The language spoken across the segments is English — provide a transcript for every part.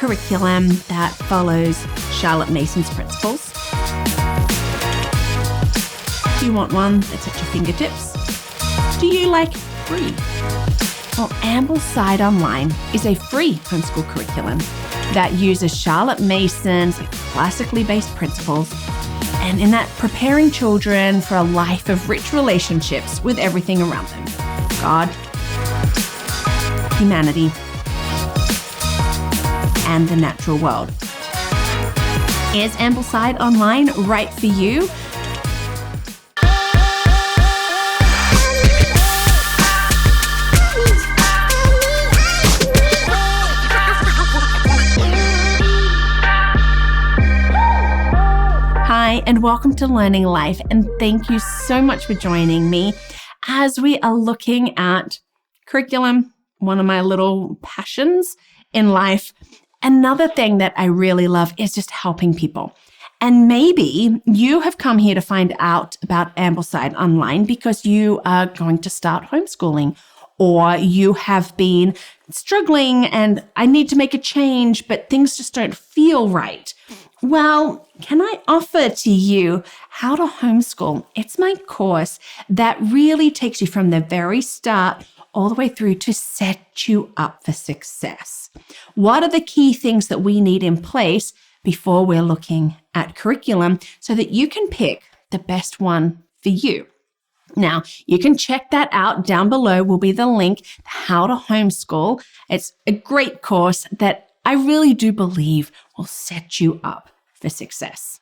curriculum that follows Charlotte Mason's principles? Do you want one that's at your fingertips? Do you like free? Well, AmblesideOnline is a free homeschool curriculum that uses Charlotte Mason's classically based principles, and in that preparing children for a life of rich relationships with everything around them. God, humanity, and the natural world. Is AmblesideOnline right for you? Hi, and welcome to Learning Life, and thank you so much for joining me as we are looking at curriculum, one of my little passions in life. Another thing that I really love is just helping people. And maybe you have come here to find out about AmblesideOnline because you are going to start homeschooling, or you have been struggling and I need to make a change, but things just don't feel right. Well, can I offer to you How to Homeschool? It's my course that really takes you from the very start all the way through to set you up for success. What are the key things that we need in place before we're looking at curriculum so that you can pick the best one for you? Now, you can check that out. Down below will be the link, How to Homeschool. It's a great course that I really do believe will set you up for success.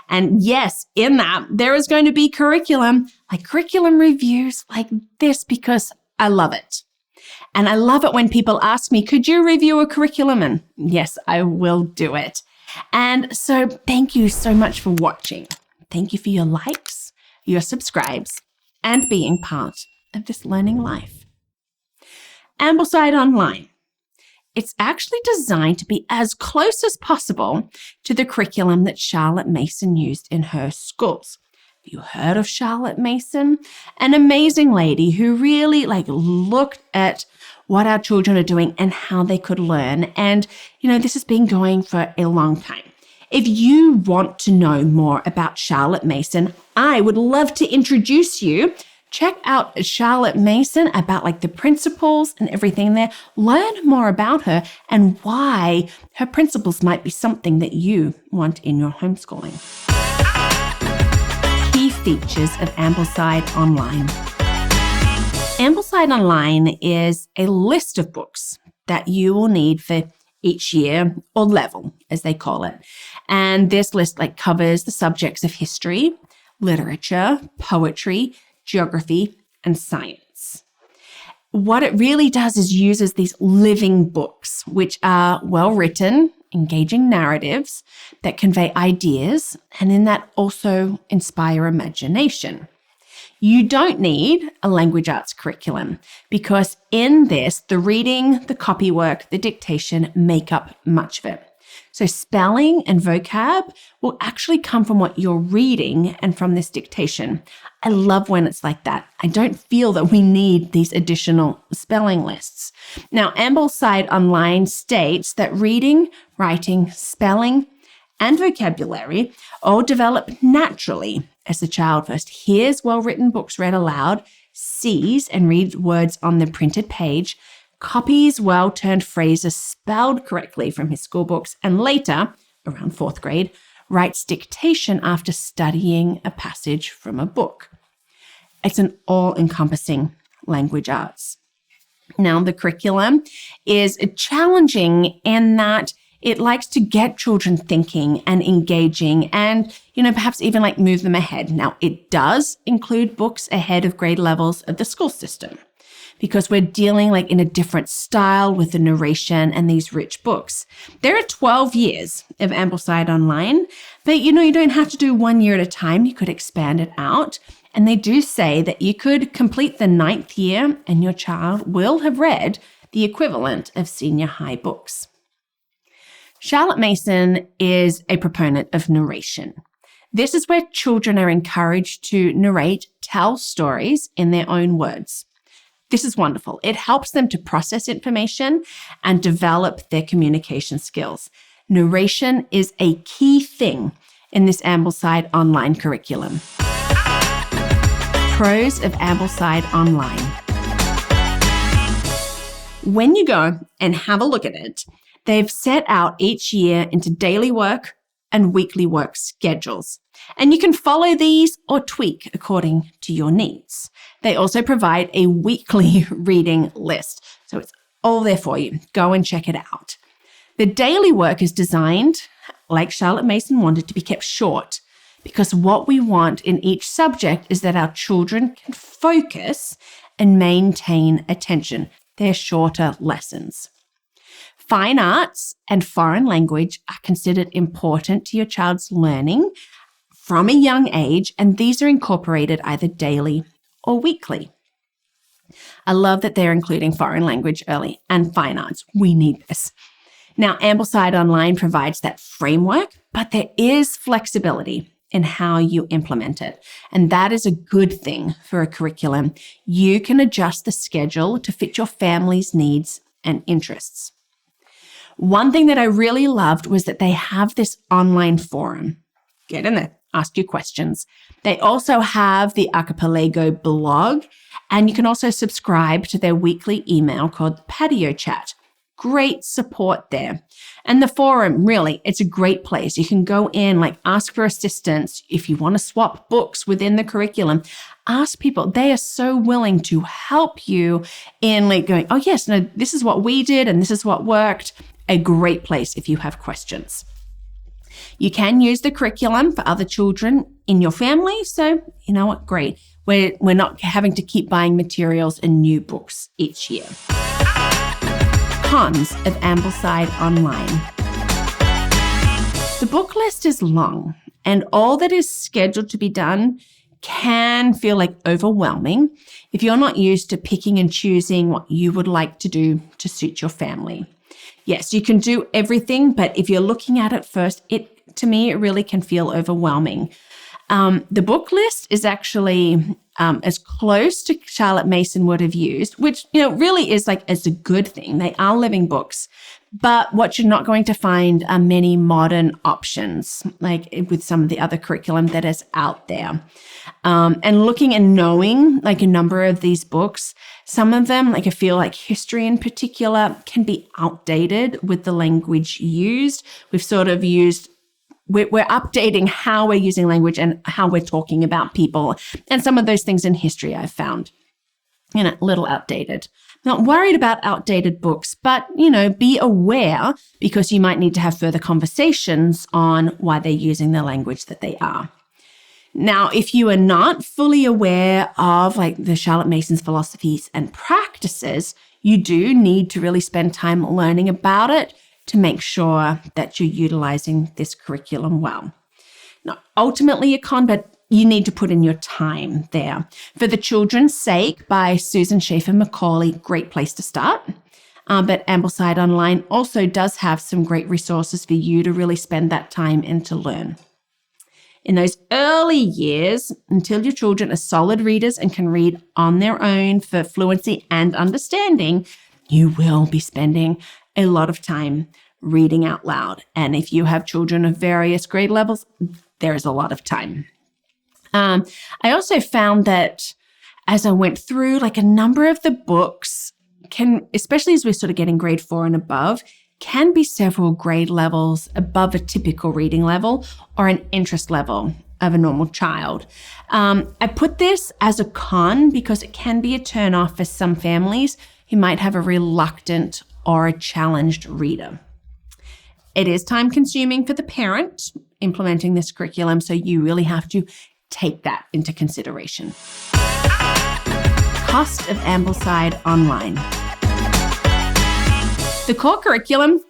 And yes, in that, there is going to be curriculum reviews like this because I love it. And I love it when people ask me, could you review a curriculum? And yes, I will do it. And so thank you so much for watching. Thank you for your likes, your subscribes, and being part of this learning life. AmblesideOnline. It's actually designed to be as close as possible to the curriculum that Charlotte Mason used in her schools. Have you heard of Charlotte Mason? An amazing lady who really looked at what our children are doing and how they could learn. And, this has been going for a long time. If you want to know more about Charlotte Mason, I would love to introduce you. Check out Charlotte Mason about the principles and everything there. Learn more about her and why her principles might be something that you want in your homeschooling. Key features of AmblesideOnline. AmblesideOnline is a list of books that you will need for each year, or level, as they call it. And this list covers the subjects of history, literature, poetry, geography, and science. What it really does is uses these living books, which are well-written, engaging narratives that convey ideas, and in that also inspire imagination. You don't need a language arts curriculum because in this, the reading, the copywork, the dictation make up much of it. So spelling and vocab will actually come from what you're reading and from this dictation. I love when it's like that. I don't feel that we need these additional spelling lists. Now, AmblesideOnline states that reading, writing, spelling, and vocabulary all develop naturally as the child first hears well-written books read aloud, sees and reads words on the printed page, copies well-turned phrases spelled correctly from his school books, and later, around 4th grade, writes dictation after studying a passage from a book. It's an all-encompassing language arts. Now, the curriculum is challenging in that it likes to get children thinking and engaging and, perhaps even move them ahead. Now, it does include books ahead of grade levels of the school system because we're dealing in a different style with the narration and these rich books. There are 12 years of AmblesideOnline, but you don't have to do 1 year at a time. You could expand it out. And they do say that you could complete the 9th year and your child will have read the equivalent of senior high books. Charlotte Mason is a proponent of narration. This is where children are encouraged to narrate, tell stories in their own words. This is wonderful. It helps them to process information and develop their communication skills. Narration is a key thing in this Ambleside online curriculum. Pros of Ambleside Online. When you go and have a look at it, they've set out each year into daily work and weekly work schedules. And you can follow these or tweak according to your needs. They also provide a weekly reading list. So it's all there for you. Go and check it out. The daily work is designed, like Charlotte Mason wanted, to be kept short, because what we want in each subject is that our children can focus and maintain attention. They're shorter lessons. Fine arts and foreign language are considered important to your child's learning from a young age, and these are incorporated either daily or weekly. I love that they're including foreign language early and fine arts. We need this. Now, Ambleside Online provides that framework, but there is flexibility in how you implement it. And that is a good thing for a curriculum. You can adjust the schedule to fit your family's needs and interests. One thing that I really loved was that they have this online forum. Get in there, ask your questions. They also have the Archipelago blog, and you can also subscribe to their weekly email called the Patio Chat. Great support there. And the forum, really, it's a great place. You can go in, ask for assistance. If you want to swap books within the curriculum, ask people. They are so willing to help you in going, oh yes, no, this is what we did and this is what worked. A great place if you have questions. You can use the curriculum for other children in your family. So, you know what? Great. We're not having to keep buying materials and new books each year. Cons of Ambleside Online. The book list is long, and all that is scheduled to be done can feel overwhelming if you're not used to picking and choosing what you would like to do to suit your family. Yes, you can do everything, but if you're looking at it first, to me, it really can feel overwhelming. The book list is actually as close to Charlotte Mason would have used, which, really is it's a good thing. They are living books. But what you're not going to find are many modern options, with some of the other curriculum that is out there. And looking and knowing a number of these books, some of them, I feel history in particular, can be outdated with the language used. We're updating how we're using language and how we're talking about people. And some of those things in history I've found, a little outdated. Not worried about outdated books, but, be aware, because you might need to have further conversations on why they're using the language that they are. Now, if you are not fully aware of the Charlotte Mason's philosophies and practices, you do need to really spend time learning about it to make sure that you're utilizing this curriculum well. Now, ultimately a con, but you need to put in your time there. For the Children's Sake by Susan Schaefer Macaulay, great place to start. But Ambleside Online also does have some great resources for you to really spend that time and to learn. In those early years, until your children are solid readers and can read on their own for fluency and understanding, you will be spending a lot of time reading out loud. And if you have children of various grade levels, there is a lot of time. I also found that as I went through, a number of the books can, especially as we're sort of getting grade 4 and above, can be several grade levels above a typical reading level or an interest level of a normal child. I put this as a con because it can be a turnoff for some families who might have a reluctant or a challenged reader. It is time consuming for the parent implementing this curriculum, so you really have to take that into consideration. Cost of Ambleside Online. The core curriculum,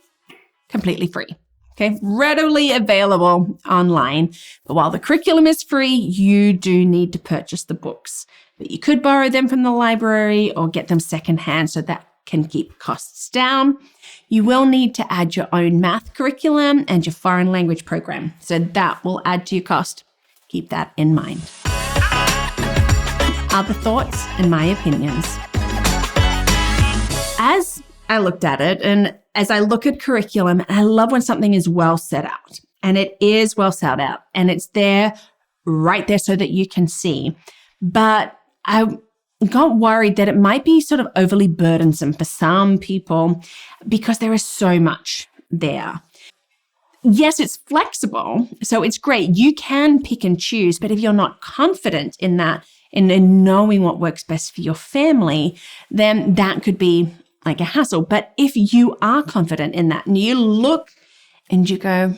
completely free. Okay, readily available online. But while the curriculum is free, you do need to purchase the books. But you could borrow them from the library or get them secondhand, so that can keep costs down. You will need to add your own math curriculum and your foreign language program. So that will add to your cost. Keep that in mind. Other thoughts and my opinions. I looked at it, and as I look at curriculum, I love when something is well set out, and it is well set out, and it's there, right there so that you can see. But I got worried that it might be sort of overly burdensome for some people because there is so much there. Yes, it's flexible, so it's great. You can pick and choose, but if you're not confident in that, in knowing what works best for your family, then that could be like a hassle. But if you are confident in that and you look and you go,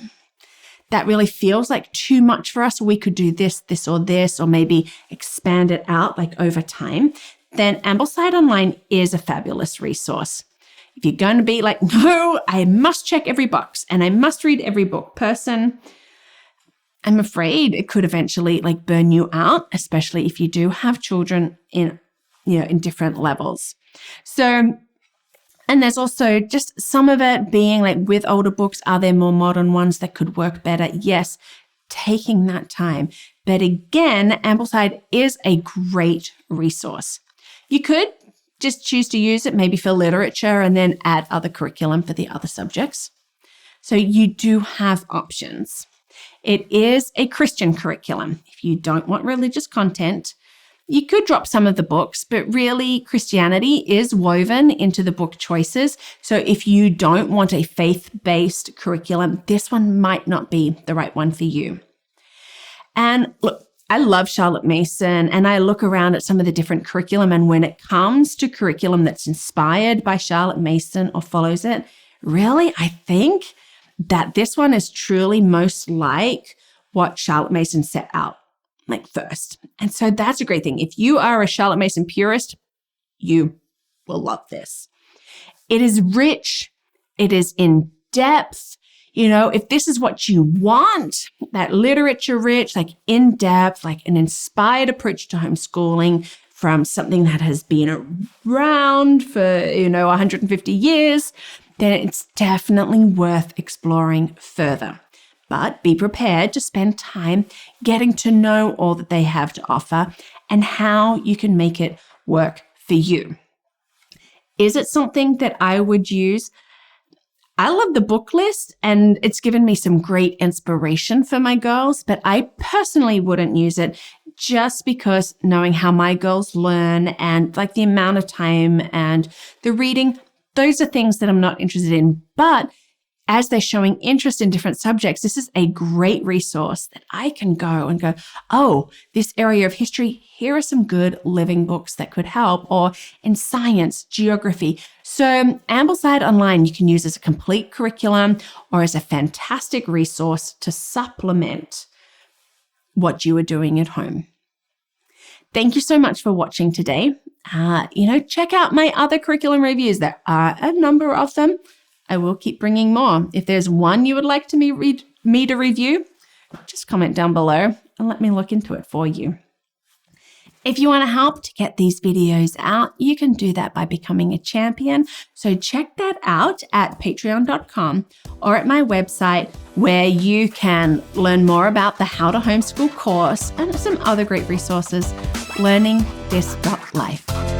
that really feels like too much for us, we could do this, or maybe expand it out like over time, then AmblesideOnline is a fabulous resource. If you're going to be like, no, I must check every box and I must read every book person, I'm afraid it could eventually like burn you out, especially if you do have children in different levels. So, and there's also just some of it being like with older books, are there more modern ones that could work better? Yes, taking that time. But again, Ambleside is a great resource. You could just choose to use it maybe for literature and then add other curriculum for the other subjects. So you do have options. It is a Christian curriculum. If you don't want religious content, you could drop some of the books, but really Christianity is woven into the book choices. So if you don't want a faith-based curriculum, this one might not be the right one for you. And look, I love Charlotte Mason, and I look around at some of the different curriculum, and when it comes to curriculum that's inspired by Charlotte Mason or follows it, really, I think that this one is truly most like what Charlotte Mason set out like first. And so that's a great thing. If you are a Charlotte Mason purist, you will love this. It is rich. It is in depth. If this is what you want, that literature rich, like in depth, like an inspired approach to homeschooling from something that has been around for, 150 years, then it's definitely worth exploring further. But be prepared to spend time getting to know all that they have to offer and how you can make it work for you. Is it something that I would use? I love the book list, and it's given me some great inspiration for my girls, but I personally wouldn't use it just because knowing how my girls learn and like the amount of time and the reading, those are things that I'm not interested in. But as they're showing interest in different subjects, this is a great resource that I can go, oh, this area of history, here are some good living books that could help, or in science, geography. So AmblesideOnline, you can use as a complete curriculum or as a fantastic resource to supplement what you are doing at home. Thank you so much for watching today. Check out my other curriculum reviews. There are a number of them. I will keep bringing more. If there's one you would like me to review, just comment down below and let me look into it for you. If you want to help to get these videos out, you can do that by becoming a champion. So check that out at patreon.com or at my website, where you can learn more about the How to Homeschool course and some other great resources, LearningThis.Life.